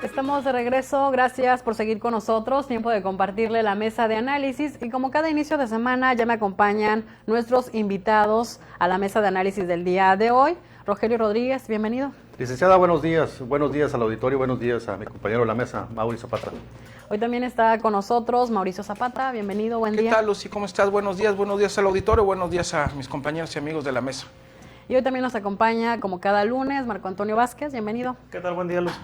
Estamos de regreso, gracias por seguir con nosotros, tiempo de compartirle la mesa de análisis y como cada inicio de semana ya me acompañan nuestros invitados a la mesa de análisis del día de hoy. Rogelio Rodríguez, bienvenido. Licenciada, buenos días al auditorio, buenos días a mi compañero de la mesa, Mauricio Zapata. Hoy también está con nosotros Mauricio Zapata, bienvenido, buen día. ¿Qué tal, Lucy? ¿Cómo estás? Buenos días al auditorio, buenos días a mis compañeros y amigos de la mesa. Y hoy también nos acompaña, como cada lunes, Marco Antonio Vázquez, bienvenido. ¿Qué tal? Buen día, Lucy.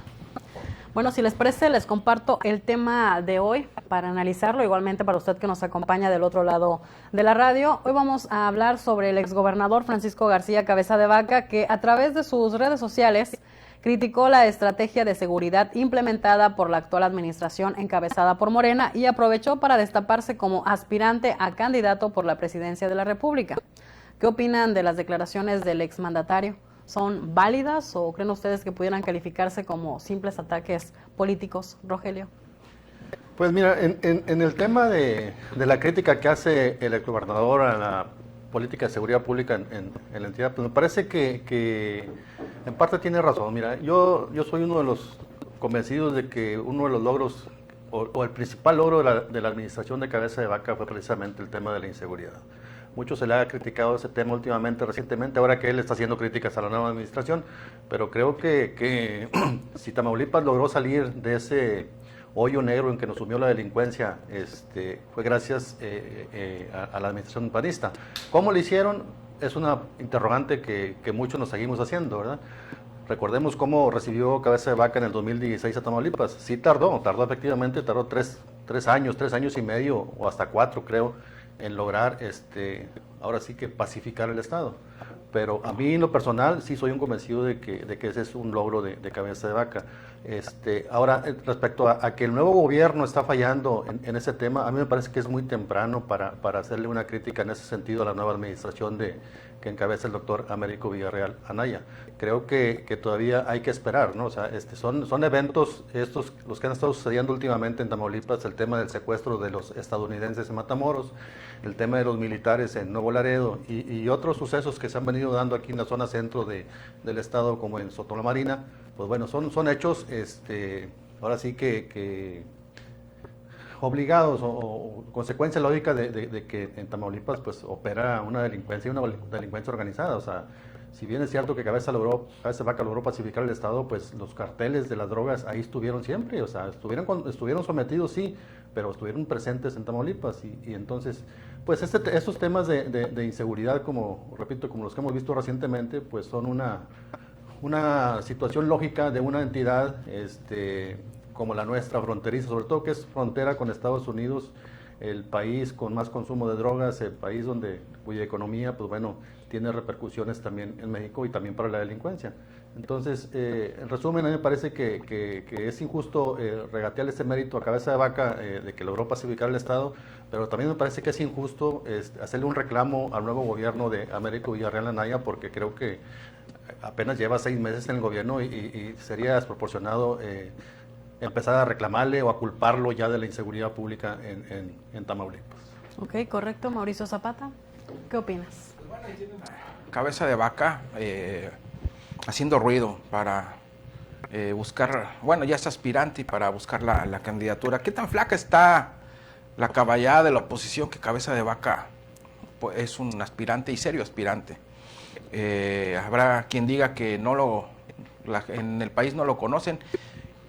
Bueno, si les parece, les comparto el tema de hoy para analizarlo, igualmente para usted que nos acompaña del otro lado de la radio. Hoy vamos a hablar sobre el exgobernador Francisco García Cabeza de Vaca, que a través de sus redes sociales criticó la estrategia de seguridad implementada por la actual administración encabezada por Morena y aprovechó para destaparse como aspirante a candidato por la presidencia de la República. ¿Qué opinan de las declaraciones del exmandatario? ¿Son válidas o creen ustedes que pudieran calificarse como simples ataques políticos, Rogelio? Pues mira, en el tema de la crítica que hace el exgobernador a la política de seguridad pública en la entidad, pues me parece que en parte tiene razón. Mira, yo soy uno de los convencidos de que uno de los logros o el principal logro de la administración de Cabeza de Vaca fue precisamente el tema de la inseguridad. Mucho se le ha criticado ese tema últimamente, recientemente, ahora que él está haciendo críticas a la nueva administración, pero creo que si Tamaulipas logró salir de ese hoyo negro en que nos sumió la delincuencia, fue gracias a la administración panista. ¿Cómo lo hicieron? Es una interrogante que muchos nos seguimos haciendo, ¿verdad? Recordemos cómo recibió Cabeza de Vaca en el 2016 a Tamaulipas. Sí tardó efectivamente, tardó tres años y medio, o hasta 4 creo, en lograr, ahora sí que pacificar el Estado. Pero a mí en lo personal sí soy un convencido de que ese es un logro de Cabeza de Vaca. Ahora, respecto a que el nuevo gobierno está fallando en ese tema, a mí me parece que es muy temprano para hacerle una crítica en ese sentido a la nueva administración que encabeza el doctor Américo Villarreal Anaya. Creo que todavía hay que esperar, ¿no? O sea, son eventos estos los que han estado sucediendo últimamente en Tamaulipas, el tema del secuestro de los estadounidenses en Matamoros, el tema de los militares en Nuevo Laredo y otros sucesos que se han venido dando aquí en la zona centro del estado, como en Sotolo Marina. Pues bueno, son hechos, ahora sí que obligados o consecuencia lógica de que en Tamaulipas pues opera una delincuencia organizada. O sea, si bien es cierto que Cabeza de Vaca logró pacificar el Estado, pues los carteles de las drogas ahí estuvieron siempre. O sea, estuvieron sometidos, sí, pero estuvieron presentes en Tamaulipas y entonces pues estos temas de inseguridad, como repito, como los que hemos visto recientemente, pues son una situación lógica de una entidad como la nuestra, fronteriza, sobre todo que es frontera con Estados Unidos, el país con más consumo de drogas, el país cuya economía, pues bueno, tiene repercusiones también en México y también para la delincuencia. Entonces, en resumen, a mí me parece que es injusto regatear ese mérito a Cabeza de Vaca de que logró pacificar el Estado, pero también me parece que es injusto hacerle un reclamo al nuevo gobierno de Américo Villarreal Anaya, porque creo que apenas lleva 6 meses en el gobierno y sería desproporcionado empezar a reclamarle o a culparlo ya de la inseguridad pública en Tamaulipas. Ok, correcto. Mauricio Zapata, ¿qué opinas? Cabeza de Vaca haciendo ruido para buscar, bueno, ya es aspirante y para buscar la candidatura. ¿Qué tan flaca está la caballada de la oposición que Cabeza de Vaca pues, es un aspirante y serio aspirante? Habrá quien diga que en el país no lo conocen.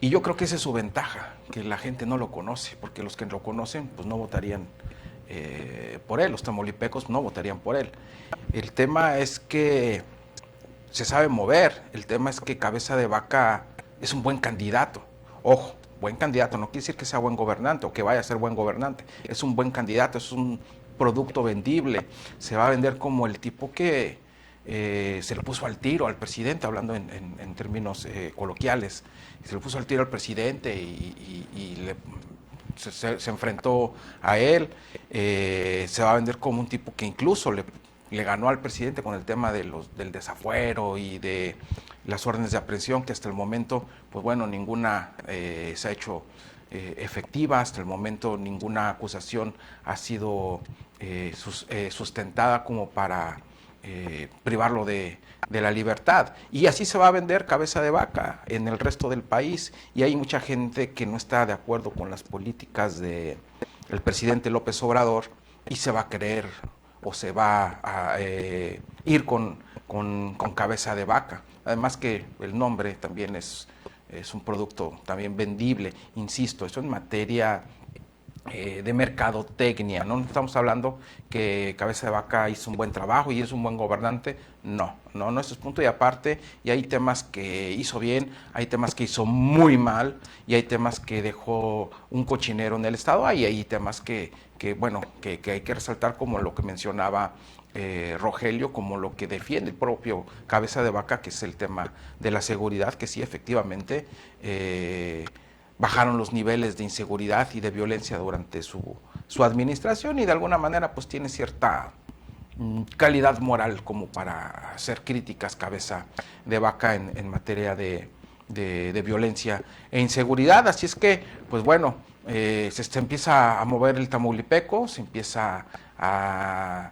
Y yo creo que esa es su ventaja, que la gente no lo conoce, porque los que lo conocen pues no votarían por él, los tamaulipecos no votarían por él. El tema es que se sabe mover, el tema es que Cabeza de Vaca es un buen candidato. Ojo, buen candidato, no quiere decir que sea buen gobernante o que vaya a ser buen gobernante, es un buen candidato, es un producto vendible, se va a vender como el tipo que se le puso al tiro al presidente, hablando en términos coloquiales, se le puso al tiro al presidente y se enfrentó a él, se va a vender como un tipo que incluso le ganó al presidente con el tema del desafuero y de las órdenes de aprehensión, que hasta el momento, pues bueno, ninguna se ha hecho efectiva, hasta el momento ninguna acusación ha sido sustentada como para privarlo de la libertad. Y así se va a vender cabeza de vaca en el resto del país. Y hay mucha gente que no está de acuerdo con las políticas del presidente López Obrador y se va a creer o se va a ir con cabeza de vaca. Además que el nombre también es un producto también vendible. Insisto, eso en materia de mercadotecnia, no estamos hablando que Cabeza de Vaca hizo un buen trabajo y es un buen gobernante, no, eso es punto y aparte, y hay temas que hizo bien, hay temas que hizo muy mal, y hay temas que dejó un cochinero en el Estado, hay temas que hay que resaltar, como lo que mencionaba Rogelio, como lo que defiende el propio Cabeza de Vaca, que es el tema de la seguridad, que sí, efectivamente, bajaron los niveles de inseguridad y de violencia durante su administración, y de alguna manera pues tiene cierta calidad moral como para hacer críticas Cabeza de Vaca en materia de violencia e inseguridad. Así es que, pues bueno, se empieza a mover el tamaulipeco, se empieza a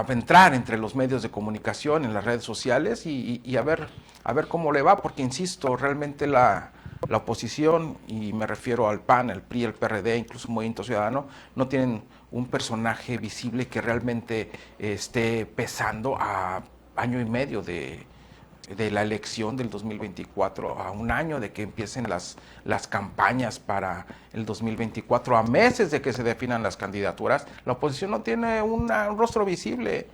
entrar entre los medios de comunicación, en las redes sociales, y a ver cómo le va, porque insisto, realmente la oposición, y me refiero al PAN, al PRI, al PRD, incluso Movimiento Ciudadano, no tienen un personaje visible que realmente esté pesando a año y medio de la elección del 2024, a un año de que empiecen las campañas para el 2024, a meses de que se definan las candidaturas. La oposición no tiene un rostro visible.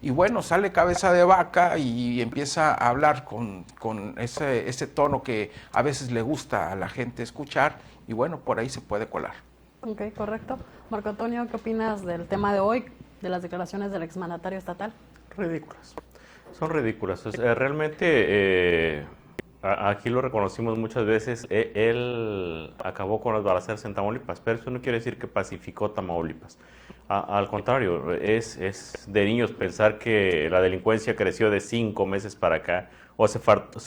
Y bueno, sale Cabeza de Vaca y empieza a hablar con ese tono que a veces le gusta a la gente escuchar, y bueno, por ahí se puede colar. Ok, correcto. Marco Antonio, ¿qué opinas del tema de hoy, de las declaraciones del exmandatario estatal? Ridículas. Son ridículas. Realmente, aquí lo reconocimos muchas veces, él acabó con las balaceras en Tamaulipas, pero eso no quiere decir que pacificó Tamaulipas. Al contrario, es de niños pensar que la delincuencia creció de 5 meses para acá, o se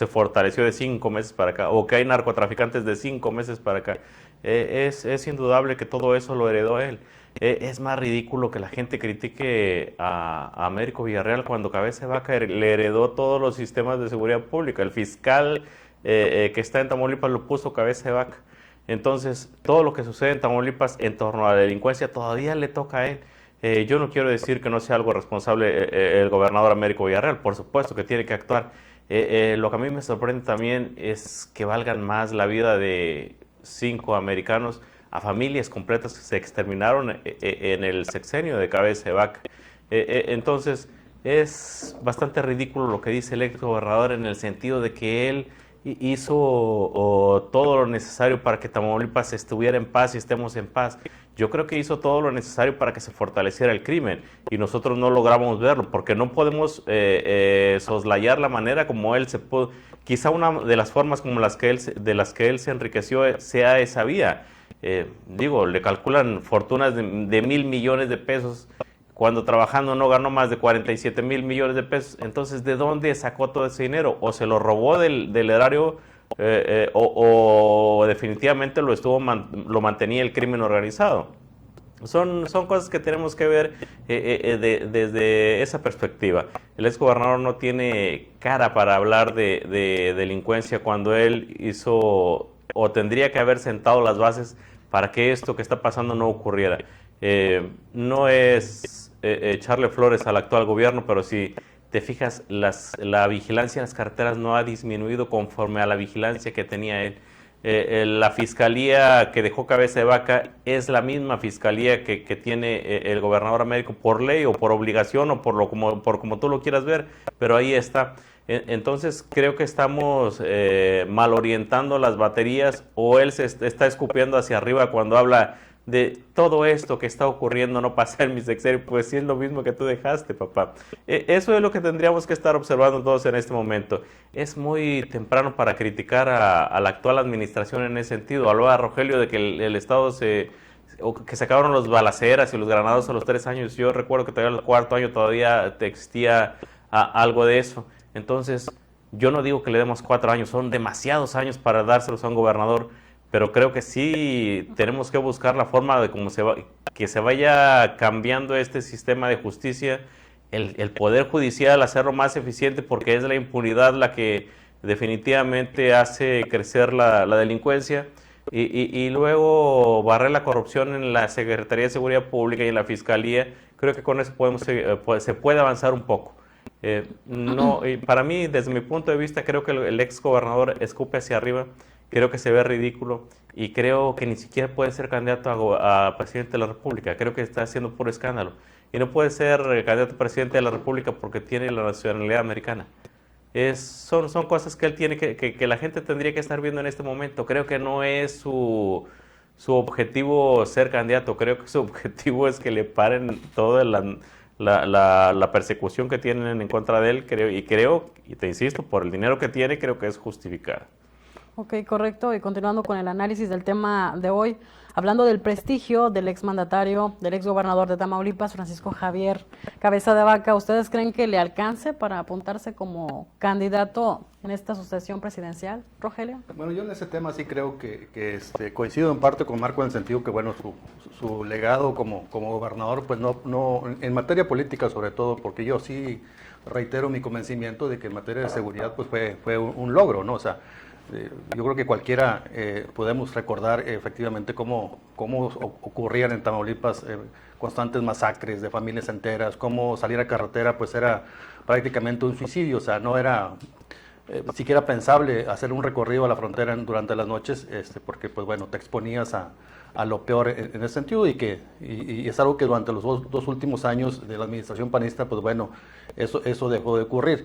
fortaleció de 5 meses para acá, o que hay narcotraficantes de 5 meses para acá. Es indudable que todo eso lo heredó él. Es más ridículo que la gente critique a Américo Villarreal cuando Cabeza de Vaca le heredó todos los sistemas de seguridad pública. El fiscal que está en Tamaulipas lo puso Cabeza de Vaca. Entonces, todo lo que sucede en Tamaulipas en torno a la delincuencia todavía le toca a él. Yo no quiero decir que no sea algo responsable el gobernador Américo Villarreal, por supuesto que tiene que actuar. Lo que a mí me sorprende también es que valgan más la vida de 5 americanos a familias completas que se exterminaron en el sexenio de Cabeza de Vaca. Entonces, es bastante ridículo lo que dice el ex gobernador, en el sentido de que él hizo todo lo necesario para que Tamaulipas estuviera en paz y estemos en paz. Yo creo que hizo todo lo necesario para que se fortaleciera el crimen, y nosotros no logramos verlo, porque no podemos soslayar la manera como él se pudo. Quizá una de las formas como de las que él se enriqueció sea esa vía. Le calculan fortunas de 1,000 millones de pesos, cuando trabajando no ganó más de 47 mil millones de pesos. Entonces, ¿de dónde sacó todo ese dinero? ¿O se lo robó del erario o definitivamente lo mantenía el crimen organizado? Son cosas que tenemos que ver desde esa perspectiva. El exgobernador no tiene cara para hablar de delincuencia cuando él hizo, o tendría que haber sentado las bases para que esto que está pasando no ocurriera. No es echarle flores al actual gobierno, pero si te fijas, la vigilancia en las carreteras no ha disminuido conforme a la vigilancia que tenía él. La fiscalía que dejó Cabeza de Vaca es la misma fiscalía que tiene el gobernador Américo, por ley o por obligación o por como tú lo quieras ver, pero ahí está. Entonces creo que estamos mal orientando las baterías, o él se está escupiendo hacia arriba cuando habla de todo esto que está ocurriendo no pasa en mi sexenio. Pues sí, es lo mismo que tú dejaste, papá. Eso es lo que tendríamos que estar observando todos en este momento. Es muy temprano para criticar a la actual administración en ese sentido. Hablaba Rogelio de que el Estado que se acabaron los balaceras y los granados a los 3 años. Yo recuerdo que todavía al 4º año todavía existía algo de eso. Entonces, yo no digo que le demos 4 años, son demasiados años para dárselos a un gobernador, pero creo que sí tenemos que buscar la forma de que se vaya cambiando este sistema de justicia el Poder Judicial hacerlo más eficiente, porque es la impunidad la que definitivamente hace crecer la delincuencia, y luego barrer la corrupción en la Secretaría de Seguridad Pública y en la Fiscalía. Creo que con eso se puede avanzar un poco. No, para mí, desde mi punto de vista, creo que el ex gobernador escupe hacia arriba, creo que se ve ridículo y creo que ni siquiera puede ser candidato a presidente de la República. Creo que está haciendo puro escándalo y no puede ser candidato a presidente de la República porque tiene la nacionalidad americana. Son cosas que él tiene que la gente tendría que estar viendo en este momento. Creo que no es su objetivo ser candidato, creo que su objetivo es que le paren toda la persecución que tienen en contra de él, creo, y te insisto, por el dinero que tiene, creo que es justificada. Ok, correcto. Y continuando con el análisis del tema de hoy, hablando del prestigio del exmandatario, del exgobernador de Tamaulipas, Francisco Javier Cabeza de Vaca, ¿ustedes creen que le alcance para apuntarse como candidato en esta sucesión presidencial, Rogelio? Bueno, yo en ese tema sí creo que coincido en parte con Marco en el sentido que, bueno, su legado como gobernador, pues no, en materia política sobre todo, porque yo sí reitero mi convencimiento de que en materia de seguridad pues fue un logro, ¿no? O sea, yo creo que cualquiera podemos recordar efectivamente cómo ocurrían en Tamaulipas constantes masacres de familias enteras, cómo salir a carretera pues era prácticamente un suicidio, o sea, no era siquiera pensable hacer un recorrido a la frontera durante las noches, porque pues bueno, te exponías a lo peor en ese sentido y es algo que durante los dos últimos años de la administración panista, pues bueno, eso dejó de ocurrir.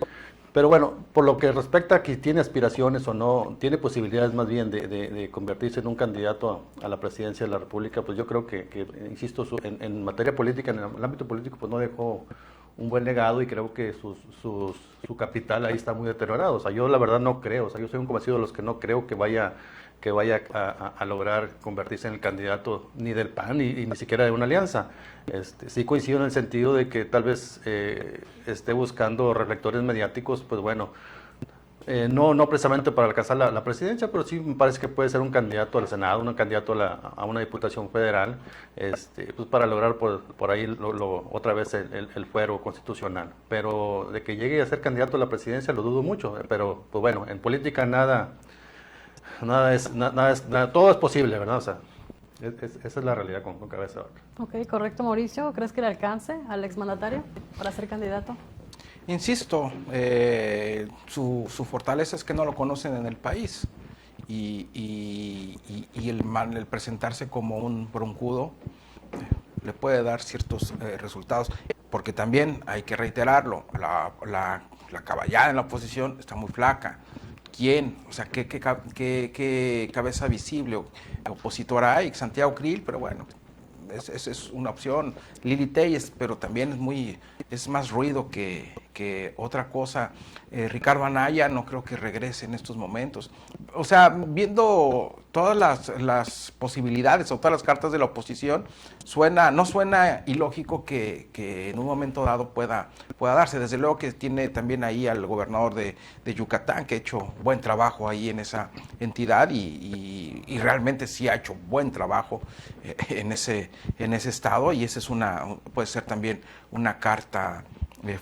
Pero bueno, por lo que respecta a que tiene aspiraciones o no, tiene posibilidades más bien de convertirse en un candidato a la presidencia de la República, pues yo creo que insisto, en materia política, en el ámbito político, pues no dejó un buen legado y creo que su capital ahí está muy deteriorado. O sea, yo la verdad no creo, o sea, yo soy un convencido de los que no creo que vaya a lograr convertirse en el candidato ni del PAN ni siquiera de una alianza. Sí coincido en el sentido de que tal vez esté buscando reflectores mediáticos, pues bueno, no precisamente para alcanzar la presidencia, pero sí me parece que puede ser un candidato al Senado, un candidato a una diputación federal, pues para lograr por ahí otra vez el fuero constitucional. Pero de que llegue a ser candidato a la presidencia lo dudo mucho, pero pues bueno, en política todo es posible, ¿verdad? O sea, esa es la realidad con Cabeza de Vaca. Ok, correcto, Mauricio. ¿Crees que le alcance al exmandatario para ser candidato? Insisto, su fortaleza es que no lo conocen en el país y el presentarse como un broncudo le puede dar ciertos resultados, porque también hay que reiterarlo, la caballada en la oposición está muy flaca. ¿Quién? O sea, ¿qué cabeza visible opositora hay? Santiago Krill, pero bueno, es una opción. Lili Telles, pero también es más ruido que otra cosa. Ricardo Anaya no creo que regrese en estos momentos. O sea, viendo todas las posibilidades o todas las cartas de la oposición, no suena ilógico que en un momento dado pueda darse. Desde luego que tiene también ahí al gobernador de Yucatán, que ha hecho buen trabajo ahí en esa entidad y realmente sí ha hecho buen trabajo en ese estado, y esa puede ser también una carta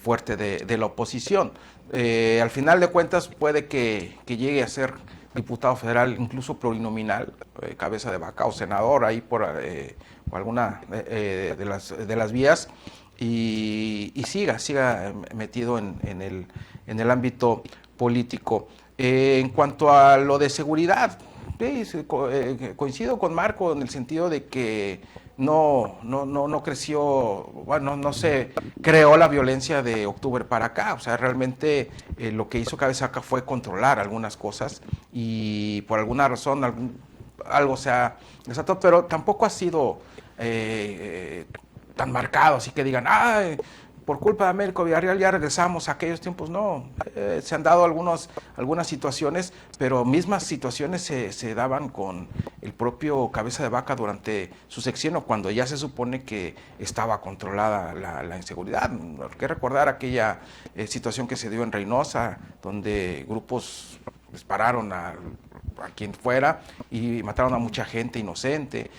fuerte de la oposición. Al final de cuentas puede que llegue a ser diputado federal, incluso plurinominal, Cabeza de Vaca, o senador ahí por alguna de las vías, y siga metido en el ámbito político. En cuanto a lo de seguridad, coincido con Marco en el sentido de que no creció, bueno, no se creó la violencia de octubre para acá. O sea, realmente lo que hizo Cabeza de Vaca fue controlar algunas cosas y por alguna razón algo se ha desatado, pero tampoco ha sido tan marcado, así que digan, por culpa de Américo Villarreal ya regresamos a aquellos tiempos. No, se han dado algunas situaciones, pero mismas situaciones se daban con el propio Cabeza de Vaca durante su sexenio, cuando ya se supone que estaba controlada la inseguridad. Hay que recordar aquella situación que se dio en Reynosa, donde grupos dispararon a quien fuera y mataron a mucha gente inocente.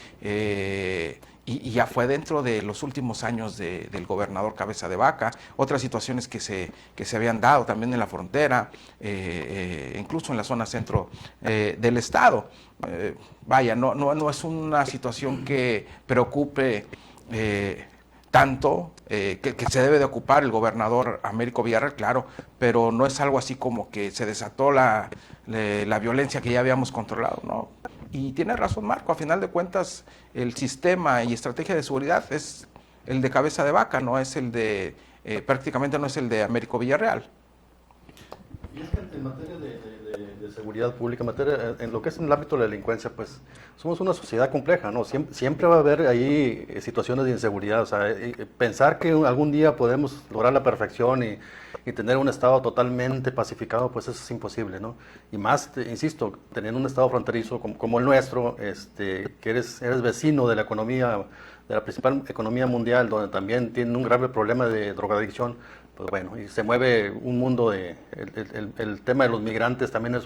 y ya fue dentro de los últimos años del gobernador Cabeza de Vaca. Otras situaciones que se habían dado también en la frontera, incluso en la zona centro del estado. Vaya, no es una situación que preocupe tanto, que se debe de ocupar el gobernador Américo Villarreal, claro, pero no es algo así como que se desató la violencia que ya habíamos controlado, ¿no? Y tiene razón Marco, a final de cuentas el sistema y estrategia de seguridad es el de Cabeza de Vaca, no es el de, prácticamente no es el de Américo Villarreal. Y es que en materia de seguridad pública, en lo que es en el ámbito de la delincuencia, pues somos una sociedad compleja, ¿no? Siempre va a haber ahí situaciones de inseguridad, o sea, pensar que algún día podemos lograr la perfección y tener un estado totalmente pacificado, pues eso es imposible, ¿no? Y más, insisto, teniendo un estado fronterizo como el nuestro, que eres vecino de la economía, de la principal economía mundial, donde también tienen un grave problema de drogadicción, pues bueno, y se mueve un mundo el tema de los migrantes también es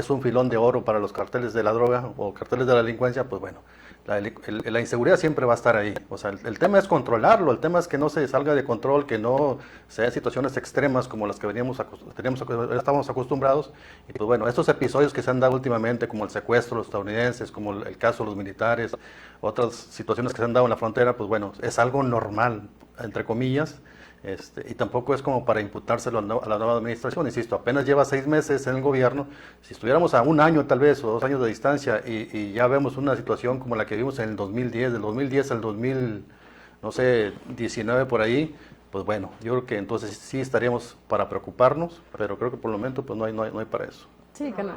un filón de oro para los carteles de la droga o carteles de la delincuencia, pues bueno, la inseguridad siempre va a estar ahí. O sea, el tema es controlarlo, el tema es que no se salga de control, que no sean situaciones extremas como las que estábamos acostumbrados. Y pues bueno, estos episodios que se han dado últimamente, como el secuestro de los estadounidenses, como el caso de los militares, otras situaciones que se han dado en la frontera, pues bueno, es algo normal, entre comillas. Y tampoco es como para imputárselo a la nueva administración, insisto, apenas lleva 6 meses en el gobierno. Si estuviéramos a 1 año tal vez o 2 años de distancia y ya vemos una situación como la que vimos en el 2010, del 2010 al 2019 por ahí, pues bueno, yo creo que entonces sí estaríamos para preocuparnos, pero creo que por el momento pues no hay para eso. Sí, que no.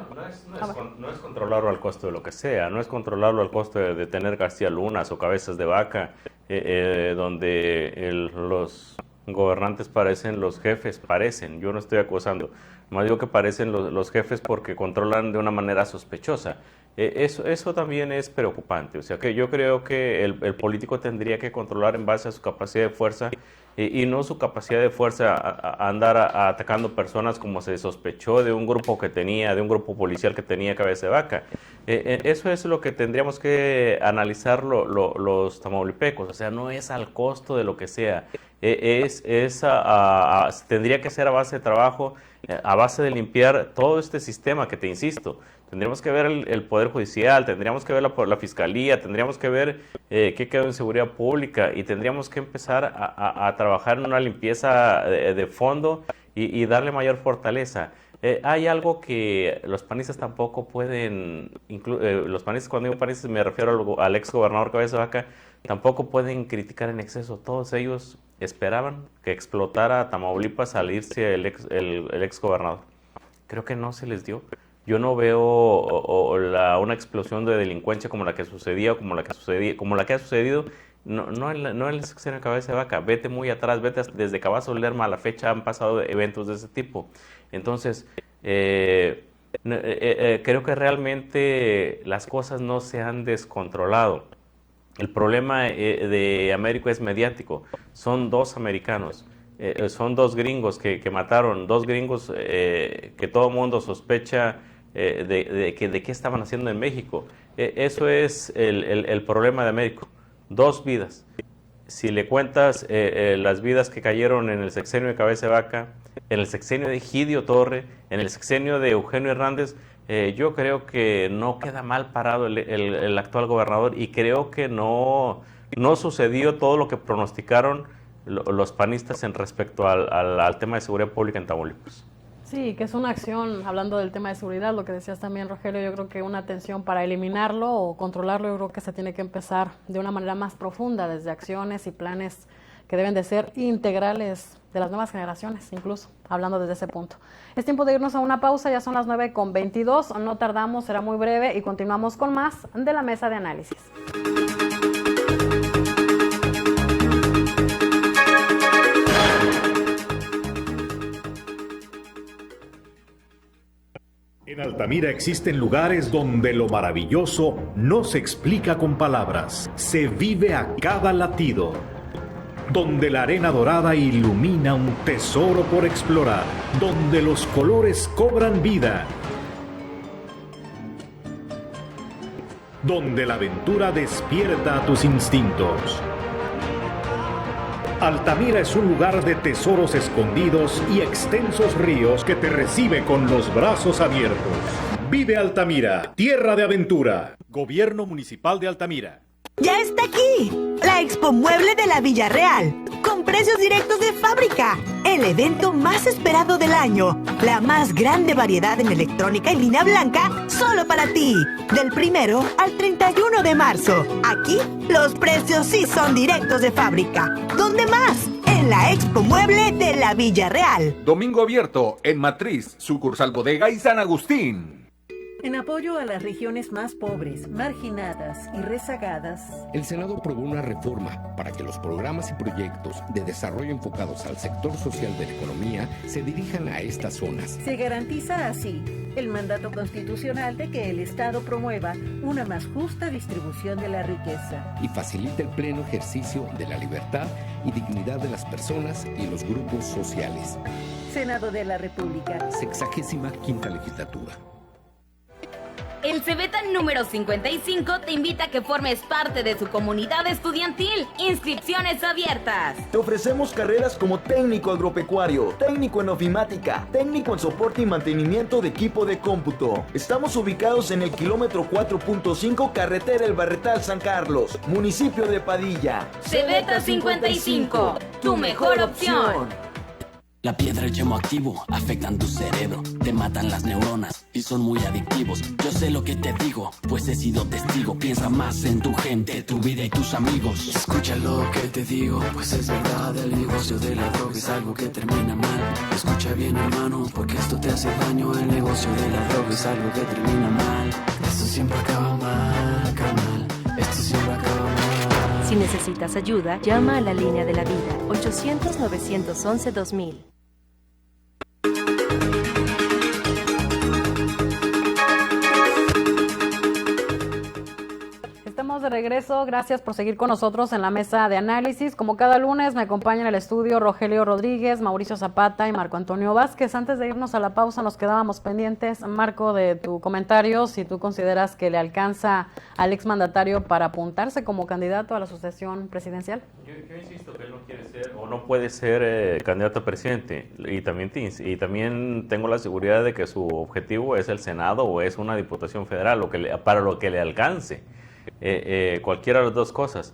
No es controlarlo al costo de lo que sea, no es controlarlo al costo de tener García Lunas o Cabezas de Vaca, donde los gobernantes parecen los jefes, yo no estoy acusando, más digo que parecen los jefes porque controlan de una manera sospechosa. Eso también es preocupante, o sea que yo creo que el político tendría que controlar en base a su capacidad de fuerza y no su capacidad de fuerza a andar atacando personas como se sospechó de un grupo policial que tenía Cabeza de Vaca. Eso es lo que tendríamos que analizar los tamaulipecos, o sea, no es al costo de lo que sea. Tendría que ser a base de trabajo, a base de limpiar todo este sistema que te insisto. Tendríamos que ver el Poder Judicial, tendríamos que ver la Fiscalía, tendríamos que ver qué quedó en seguridad pública y tendríamos que empezar a trabajar en una limpieza de fondo y darle mayor fortaleza. Hay algo que los panistas tampoco pueden, los panistas, cuando digo panistas me refiero al ex gobernador Cabeza de Vaca, tampoco pueden criticar en exceso. Todos ellos esperaban que explotara Tamaulipas al irse el ex gobernador. Creo que no se les dio. Yo no veo una explosión de delincuencia como la que sucedía, como la que ha sucedido, no en el sexenio de Cabeza de Vaca. Vete muy atrás, desde Cavazo Lerma a la fecha han pasado eventos de ese tipo. Entonces, creo que realmente las cosas no se han descontrolado. El problema de Américo es mediático. Son 2 americanos, son 2 gringos que mataron, 2 gringos que todo el mundo sospecha de qué estaban haciendo en México. Eso es el problema de Américo. 2 vidas. Si le cuentas las vidas que cayeron en el sexenio de Cabeza de Vaca, en el sexenio de Egidio Torre, en el sexenio de Eugenio Hernández, yo creo que no queda mal parado el actual gobernador y creo que no sucedió todo lo que pronosticaron los panistas en respecto al tema de seguridad pública en Tamaulipas. Sí, que es una acción, hablando del tema de seguridad, lo que decías también, Rogelio, yo creo que una atención para eliminarlo o controlarlo, yo creo que se tiene que empezar de una manera más profunda, desde acciones y planes que deben de ser integrales de las nuevas generaciones, incluso, hablando desde ese punto. Es tiempo de irnos a una pausa, ya son las 9:22, no tardamos, será muy breve y continuamos con más de la mesa de análisis. En Altamira existen lugares donde lo maravilloso no se explica con palabras, se vive a cada latido. Donde la arena dorada ilumina un tesoro por explorar, donde los colores cobran vida. donde la aventura despierta tus instintos. Altamira es un lugar de tesoros escondidos y extensos ríos que te recibe con los brazos abiertos. Vive Altamira, tierra de aventura. Gobierno Municipal de Altamira. ¡Ya está aquí! La Expo Mueble de la Villarreal, con precios directos de fábrica. El evento más esperado del año. La más grande variedad en electrónica y línea blanca, solo para ti. Del 1 al 31 de marzo. Aquí, los precios sí son directos de fábrica. ¿Dónde más? En la Expo Mueble de la Villarreal. Domingo abierto en Matriz, sucursal Bodega y San Agustín. En apoyo a las regiones más pobres, marginadas y rezagadas, el Senado aprobó una reforma para que los programas y proyectos de desarrollo enfocados al sector social de la economía se dirijan a estas zonas. Se garantiza así el mandato constitucional de que el Estado promueva una más justa distribución de la riqueza y facilite el pleno ejercicio de la libertad y dignidad de las personas y los grupos sociales. Senado de la República. 65ª legislatura. El Cebeta número 55 te invita a que formes parte de su comunidad estudiantil. Inscripciones abiertas. Te ofrecemos carreras como técnico agropecuario, técnico en ofimática, técnico en soporte y mantenimiento de equipo de cómputo. Estamos ubicados en el kilómetro 4.5 carretera El Barretal San Carlos, municipio de Padilla. Cebeta 55, tu mejor opción. La piedra y el yemo activo afectan tu cerebro, te matan las neuronas y son muy adictivos. Yo sé lo que te digo, pues he sido testigo. Piensa más en tu gente, tu vida y tus amigos. Escucha lo que te digo, pues es verdad. El negocio de la droga es algo que termina mal. Escucha bien, hermano, porque esto te hace daño. El negocio de la droga es algo que termina mal. Esto siempre acaba mal, carnal. Esto siempre acaba mal. Si necesitas ayuda, llama a la línea de la vida, 800-911-2000. Estamos de regreso, gracias por seguir con nosotros en la mesa de análisis. Como cada lunes me acompañan en el estudio Rogelio Rodríguez, Mauricio Zapata y Marco Antonio Vázquez. Antes de irnos a la pausa nos quedábamos pendientes, Marco, de tu comentario, si tú consideras que le alcanza al exmandatario para apuntarse como candidato a la sucesión presidencial. Yo insisto que él no quiere ser o no puede ser candidato a presidente y también tengo la seguridad de que su objetivo es el Senado o es una diputación federal, para lo que le alcance. Cualquiera de las dos cosas.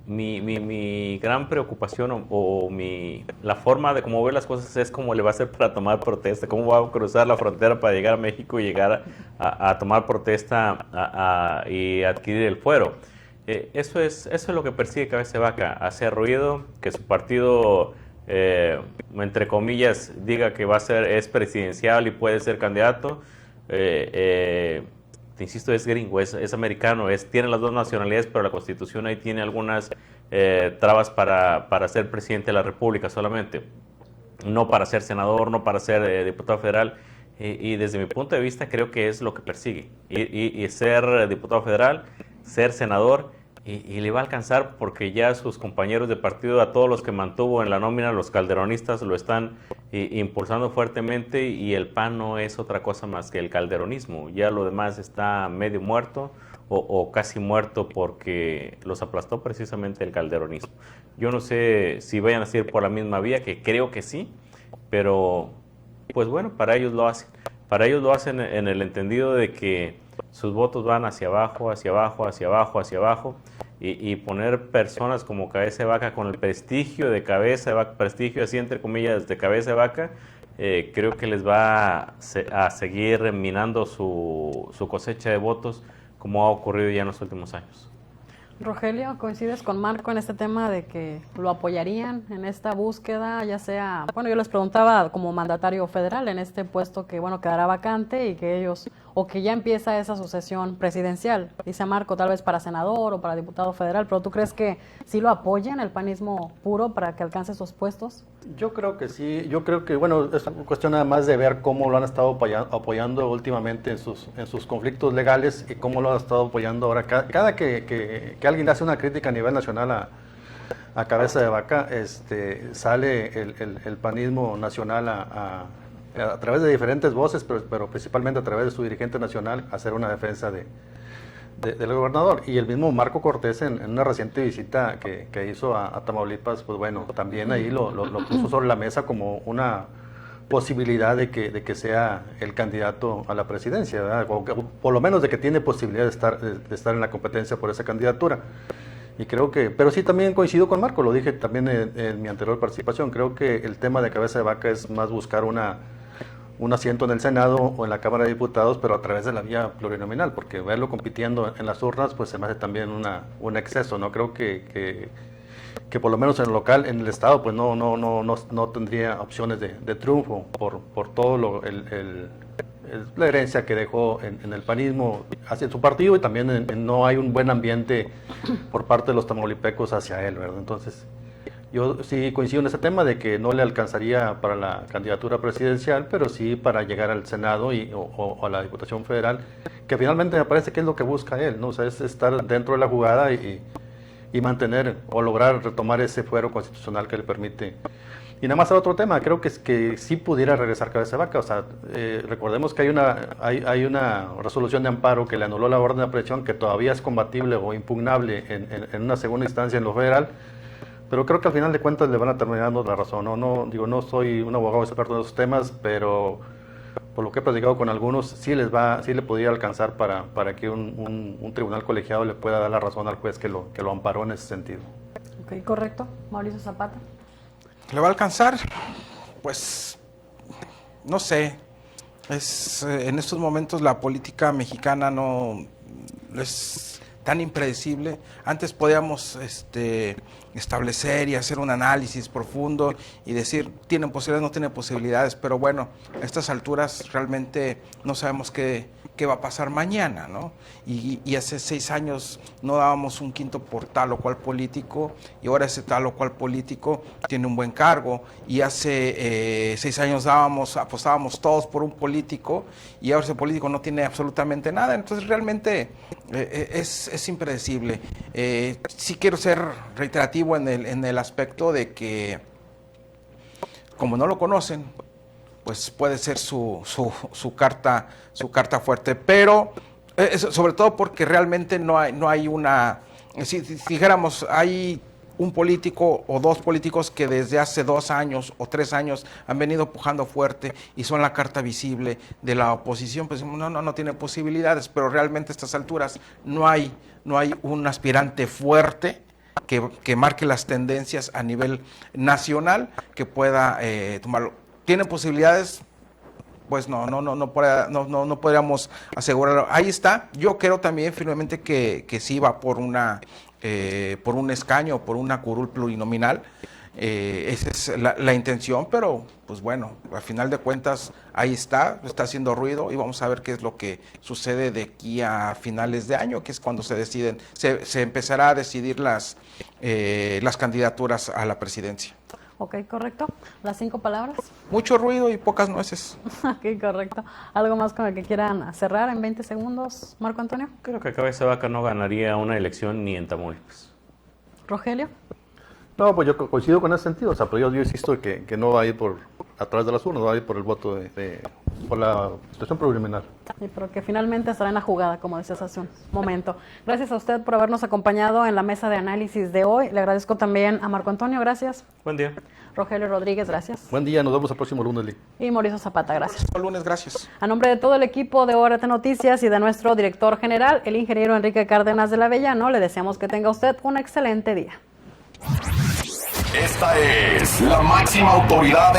Mi gran preocupación la forma de cómo ver las cosas es cómo le va a hacer para tomar protesta, cómo va a cruzar la frontera para llegar a México y llegar a tomar protesta y adquirir el fuero. Eso es lo que persigue Cabeza de Vaca, hacer ruido, que su partido, entre comillas, diga que es presidencial y puede ser candidato. Te insisto, es gringo, es americano, tiene las dos nacionalidades, pero la Constitución ahí tiene algunas trabas para ser presidente de la República solamente, no para ser senador, no para ser diputado federal, y desde mi punto de vista creo que es lo que persigue, y ser diputado federal, ser senador, y le va a alcanzar porque ya sus compañeros de partido, a todos los que mantuvo en la nómina, los calderonistas, lo están impulsando fuertemente, y el PAN no es otra cosa más que el calderonismo. Ya lo demás está medio muerto o casi muerto porque los aplastó precisamente el calderonismo. Yo no sé si vayan a seguir por la misma vía, que creo que sí, pero pues bueno, para ellos lo hacen. Para ellos lo hacen en el entendido de que sus votos van hacia abajo, hacia abajo, hacia abajo, hacia abajo, y poner personas como Cabeza de Vaca con el prestigio de Cabeza de Vaca, prestigio así entre comillas de Cabeza de Vaca, creo que les va a seguir minando su cosecha de votos, como ha ocurrido ya en los últimos años. Rogelio, ¿coincides con Marco en este tema de que lo apoyarían en esta búsqueda, ya sea, bueno, yo les preguntaba como mandatario federal en este puesto que, bueno, quedará vacante y que ellos, o que ya empieza esa sucesión presidencial? Dice Marco, tal vez para senador o para diputado federal, pero ¿tú crees que sí lo apoyan el panismo puro para que alcance esos puestos? Yo creo que sí, yo creo que, bueno, es cuestión nada más de ver cómo lo han estado apoyando últimamente en sus conflictos legales y cómo lo han estado apoyando ahora. Cada que alguien hace una crítica a nivel nacional a Cabeza de Vaca, sale el panismo nacional a través de diferentes voces, pero principalmente a través de su dirigente nacional, hacer una defensa del gobernador. Y el mismo Marco Cortés en una reciente visita que hizo a Tamaulipas, pues bueno, también ahí lo puso sobre la mesa como una posibilidad de que sea el candidato a la presidencia, ¿verdad? O por lo menos de que tiene posibilidad de estar en la competencia por esa candidatura. Y creo que, pero sí también coincido con Marco, lo dije también en mi anterior participación, creo que el tema de cabeza de vaca es más buscar un asiento en el Senado o en la Cámara de Diputados, pero a través de la vía plurinominal, porque verlo compitiendo en las urnas, pues se me hace también un exceso, ¿no? Creo que por lo menos en el local, en el estado, pues no tendría opciones de triunfo por todo la herencia que dejó en el panismo hacia su partido, y también no hay un buen ambiente por parte de los tamaulipecos hacia él, ¿verdad? Entonces, yo sí coincido en ese tema de que no le alcanzaría para la candidatura presidencial, pero sí para llegar al Senado o a la Diputación Federal, que finalmente me parece que es lo que busca él, ¿no? O sea, es estar dentro de la jugada y mantener o lograr retomar ese fuero constitucional que le permite. Y nada más otro tema, creo que sí pudiera regresar cabeza de vaca. O sea, recordemos que hay una resolución de amparo que le anuló la orden de aprehensión, que todavía es combatible o impugnable en una segunda instancia en lo federal, pero creo que al final de cuentas le van a terminar dando la razón. No soy un abogado experto en esos temas, pero por lo que he platicado con algunos, sí le podría alcanzar para que un tribunal colegiado le pueda dar la razón al juez que lo amparó en ese sentido. Ok, correcto. Mauricio Zapata. ¿Le va a alcanzar? Pues, no sé. En estos momentos la política mexicana no es tan impredecible. Antes podíamos establecer y hacer un análisis profundo y decir, tienen posibilidades, no tienen posibilidades, pero bueno, a estas alturas realmente no sabemos qué va a pasar mañana, ¿no? Y hace 6 años no dábamos un quinto por tal o cual político, y ahora ese tal o cual político tiene un buen cargo, y hace 6 años apostábamos todos por un político, y ahora ese político no tiene absolutamente nada. Entonces realmente es impredecible. Sí quiero ser reiterativo en el aspecto de que, como no lo conocen, pues puede ser su carta fuerte, pero sobre todo porque realmente no hay una, si dijéramos, hay un político o dos políticos que desde hace 2 años o 3 años han venido pujando fuerte y son la carta visible de la oposición, pues no tiene posibilidades, pero realmente a estas alturas no hay un aspirante fuerte que marque las tendencias a nivel nacional que pueda tomarlo. ¿Tienen posibilidades? Pues no podríamos asegurarlo. Ahí está. Yo creo también firmemente que sí va por un escaño, por una curul plurinominal. Esa es la intención, pero pues bueno, al final de cuentas ahí está haciendo ruido, y vamos a ver qué es lo que sucede de aquí a finales de año, que es cuando se empezará a decidir las candidaturas a la presidencia. Ok, correcto. Las 5 palabras. Mucho ruido y pocas nueces. Ok, correcto. ¿Algo más con el que quieran cerrar en 20 segundos, Marco Antonio? Creo que cabeza de vaca no ganaría una elección ni en Tamaulipas. ¿Rogelio? No, pues yo coincido con ese sentido. O sea, pero yo insisto que no va a ir a través de las urnas, va a ir por el voto por la situación preliminar. Sí, pero que finalmente estará en la jugada, como decías hace un momento. Gracias a usted por habernos acompañado en la mesa de análisis de hoy. Le agradezco también a Marco Antonio, gracias. Buen día. Rogelio Rodríguez, gracias. Buen día, nos vemos el próximo lunes, Lee. Y Mauricio Zapata, gracias. El lunes, gracias. A nombre de todo el equipo de ORT Noticias y de nuestro director general, el ingeniero Enrique Cárdenas de la Avellano, le deseamos que tenga usted un excelente día. Esta es la máxima autoridad